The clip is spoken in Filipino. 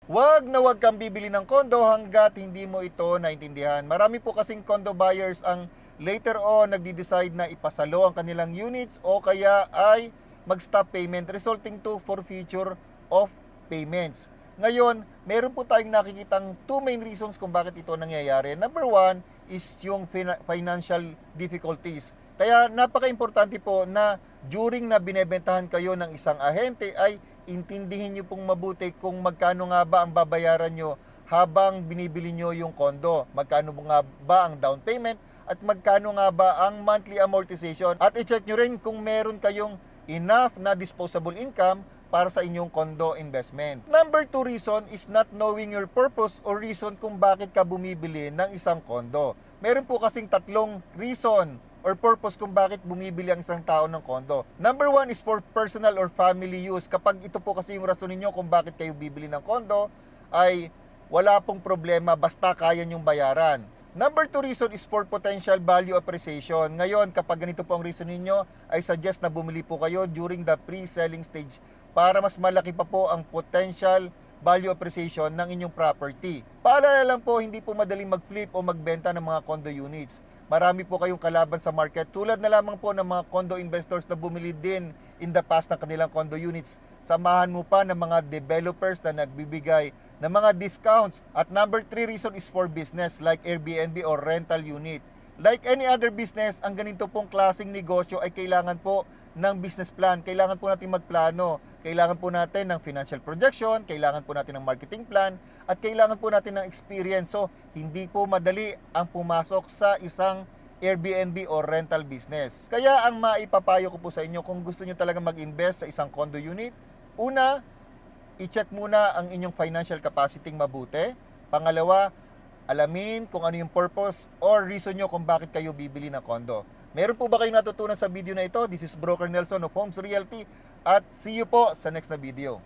Huwag kang bibili ng kondo hanggat hindi mo ito naintindihan. Marami po kasing condo buyers ang later on nagdi-decide na ipasalo ang kanilang units o kaya ay mag-stop payment resulting to forfeiture of payments. Ngayon, meron po tayong nakikitang two main reasons kung bakit ito nangyayari. Number one is yung financial difficulties. Kaya napaka-importante po na during na binebentahan kayo ng isang ahente ay intindihin nyo pong mabuti kung magkano nga ba ang babayaran nyo habang binibili nyo yung kondo. Magkano nga ba ang down payment at magkano nga ba ang monthly amortization. At i-check nyo rin kung meron kayong enough na disposable income para sa inyong condo investment. Number 2 reason is not knowing your purpose or reason kung bakit ka bumibili ng isang condo. Meron po kasing tatlong reason or purpose kung bakit bumibili ang isang tao ng kondo. Number 1 is for personal or family use. Kapag ito po kasi yung rason ninyo kung bakit kayo bibili ng kondo, ay wala pong problema basta kaya nyong bayaran. Number 2 reason is for potential value appreciation. Ngayon, kapag ganito po ang reason ninyo, I suggest na bumili po kayo during the pre-selling stage para mas malaki pa po ang potential value appreciation ng inyong property. Paalala lang po, hindi po madaling mag-flip o magbenta ng mga condo units. Marami po kayong kalaban sa market tulad na lamang po ng mga condo investors na bumili din in the past ng kanilang condo units. Samahan mo pa ng mga developers na nagbibigay ng mga discounts. At number 3 reason is for business like Airbnb or rental unit. Like any other business, ang ganito pong klaseng negosyo ay kailangan po ng business plan. Kailangan po natin magplano. Kailangan po natin ng financial projection, kailangan po natin ng marketing plan, at kailangan po natin ng experience. So, hindi po madali ang pumasok sa isang Airbnb or rental business. Kaya ang maipapayo ko po sa inyo kung gusto nyo talaga mag-invest sa isang condo unit, una, i-check muna ang inyong financial capacity mabuti. Pangalawa, alamin kung ano yung purpose or reason nyo kung bakit kayo bibili ng condo. Meron po ba kayong natutunan sa video na ito? This is Broker Nelson of Homes Realty at see you po sa next na video.